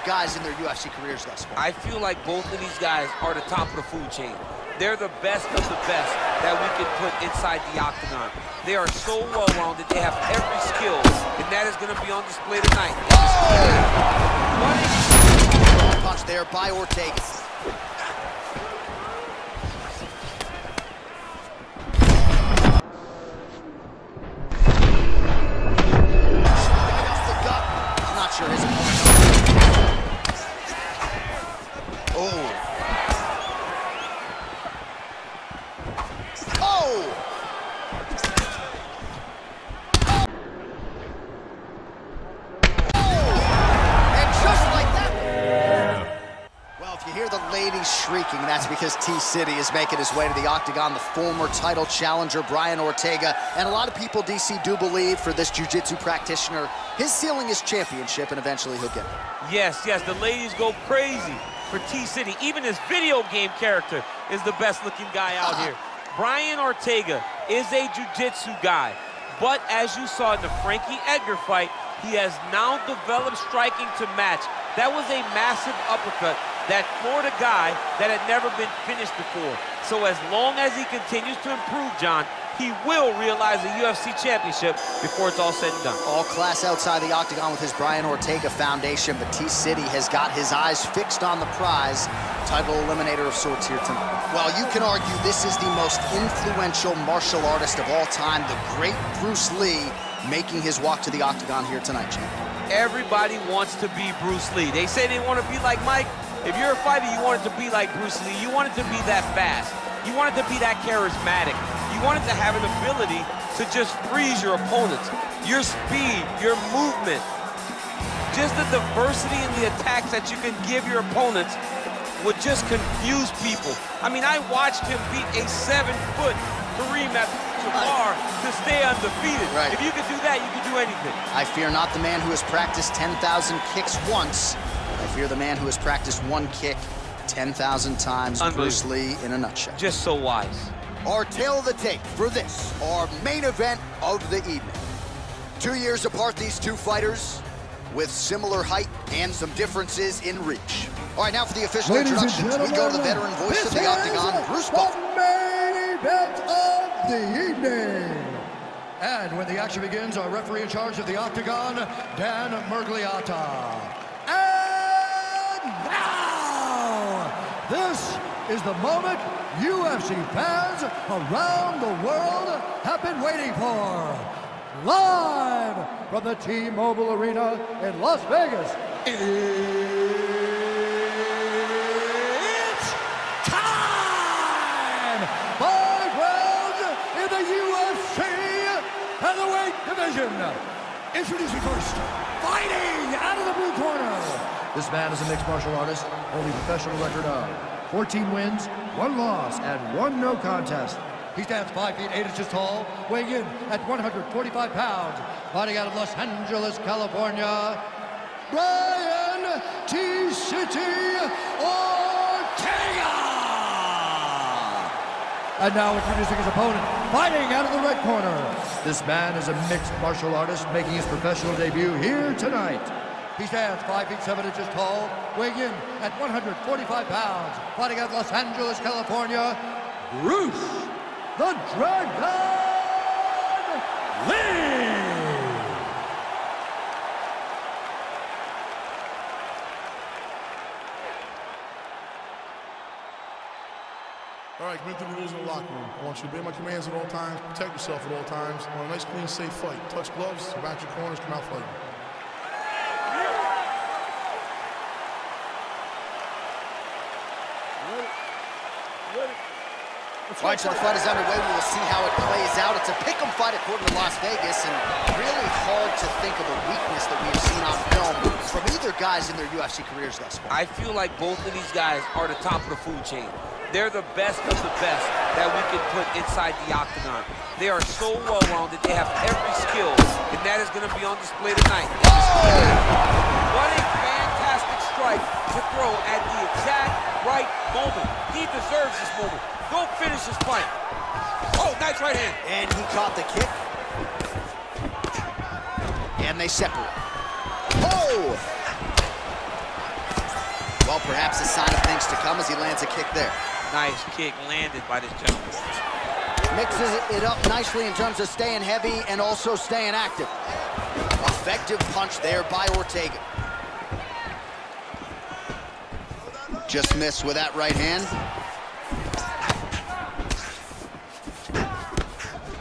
guys in their UFC careers thus far. I feel like both of these guys are the top of the food chain. They're the best of the best that we can put inside the octagon. They are so well-rounded. They have every skill, and that is going to be on display tonight. Oh! Punch there by Ortega. I'm not sure his opponent. Oh. Shrieking, that's because T-City is making his way to the octagon, the former title challenger, Martin Ortega. And a lot of people, DC, do believe for this jiu-jitsu practitioner, his ceiling is championship, and eventually he'll get there. Yes, the ladies go crazy for T-City. Even his video game character is the best-looking guy out here. Martin Ortega is a jiu-jitsu guy, but as you saw in the Frankie Edgar fight, he has now developed striking to match. That was a massive uppercut that floored a guy that had never been finished before. So as long as he continues to improve, John, he will realize the UFC championship before it's all said and done. All class outside the octagon with his Martin Ortega foundation, but T-City has got his eyes fixed on the prize. Title eliminator of sorts here tonight. Well, you can argue this is the most influential martial artist of all time, the great Bruce Lee, making his walk to the octagon here tonight, champ. Everybody wants to be Bruce Lee. They say they want to be like Mike. If you're a fighter, you want it to be like Bruce Lee. You want it to be that fast. You want it to be that charismatic. You want it to have an ability to just freeze your opponents. Your speed, your movement, just the diversity in the attacks that you can give your opponents would just confuse people. I mean, I watched him beat a 7-foot Kareem Abdul-Jabbar to stay undefeated. Right. If you could do that, you could do anything. I fear not the man who has practiced 10,000 kicks once. I fear the man who has practiced one kick 10,000 times. Bruce Lee in a nutshell. Just so wise. Our tail of the tape for this, our main event of the evening. 2 years apart, these two fighters, with similar height and some differences in reach. All right, now for the official introductions, we go to the veteran voice of the octagon, Bruce Buffer. Main event of the evening. And when the action begins, our referee in charge of the octagon, Dan Murgliata. And now, this is the moment UFC fans around the world have been waiting for. Live from the T-Mobile Arena in Las Vegas, it's time! 5 rounds in the UFC Featherweight division. Introducing first, fighting out of the blue corner. This man is a mixed martial artist, holding a professional record of 14 wins, 1 loss, and 1 no contest. He stands 5 feet 8 inches tall, weighing in at 145 pounds, fighting out of Los Angeles, California, Brian T-City Ortega! And now introducing his opponent, fighting out of the red corner. This man is a mixed martial artist, making his professional debut here tonight. He stands 5 feet 7 inches tall, weighing in at 145 pounds, fighting out of Los Angeles, California, Bruce the Dragon Lee! All right, commit to the rules in the locker room. I want you to obey my commands at all times, protect yourself at all times. I want a nice, clean, safe fight. Touch gloves, back your corners, come out fighting. All right, so the fight is underway. We will see how it plays out. It's a pick'em fight according to Las Vegas, and really hard to think of a weakness that we have seen on film from either guys in their UFC careers thus far. I feel like both of these guys are the top of the food chain. They're the best of the best that we can put inside the octagon. They are so well-rounded. They have every skill, and that is going to be on display tonight. What a fantastic strike to throw at the exact right moment. He deserves this moment. Go finish this fight. Oh, nice right hand. And he caught the kick. And they separate. Oh! Well, perhaps a sign of things to come as he lands a kick there. Nice kick landed by this gentleman. Mixes it up nicely in terms of staying heavy and also staying active. Effective punch there by Ortega. Just missed with that right hand.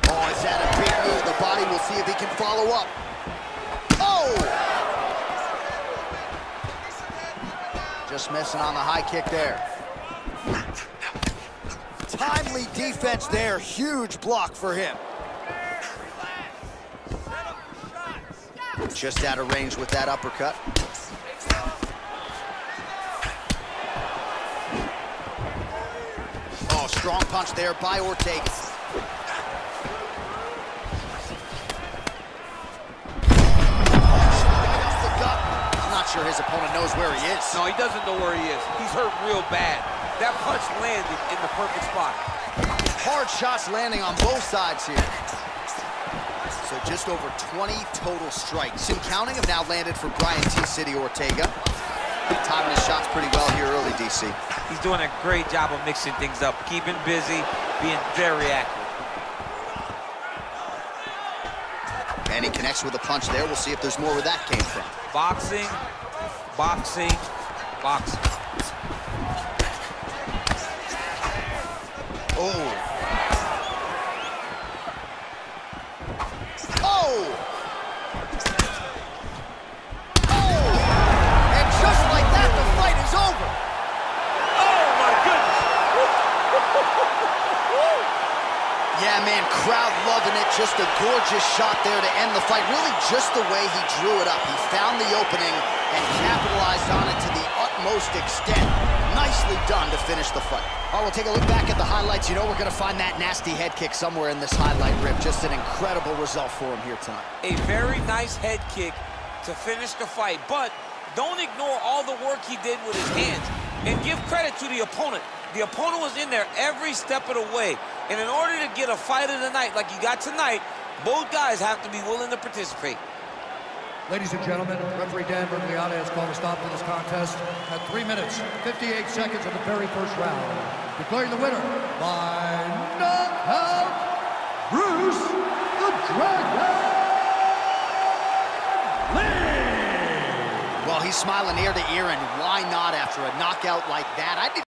Oh, is that a big move? The body, we'll see if he can follow up. Oh! Just missing on the high kick there. Timely defense there. Huge block for him. Just out of range with that uppercut. Oh, strong punch there by Ortega. I'm not sure his opponent knows where he is. No, he doesn't know where he is. He's hurt real bad. That punch landed in the perfect spot. Hard shots landing on both sides here. So just over 20 total strikes and counting have now landed for Brian T-City Ortega. Timing his shots pretty well here early, DC. He's doing a great job of mixing things up, keeping busy, being very accurate. And he connects with a punch there. We'll see if there's more where that came from. Boxing, boxing, boxing. Oh. Oh! Oh! And just like that, the fight is over. Oh, my goodness. Yeah, man, crowd loving it. Just a gorgeous shot there to end the fight. Really just the way he drew it up. He found the opening and capitalized on it to the utmost extent. Nicely done to finish the fight. All right, we'll take a look back at the highlights. You know we're going to find that nasty head kick somewhere in this highlight rip. Just an incredible result for him here tonight. A very nice head kick to finish the fight, but don't ignore all the work he did with his hands. And give credit to the opponent. The opponent was in there every step of the way. And in order to get a fight of the night like you got tonight, both guys have to be willing to participate. Ladies and gentlemen, referee Dan Bergliata has called a stop to this contest at 3 minutes, 58 seconds of the very first round. Declaring the winner by knockout, Bruce the Dragon Lee! Well, he's smiling ear to ear, and why not after a knockout like that? I didn't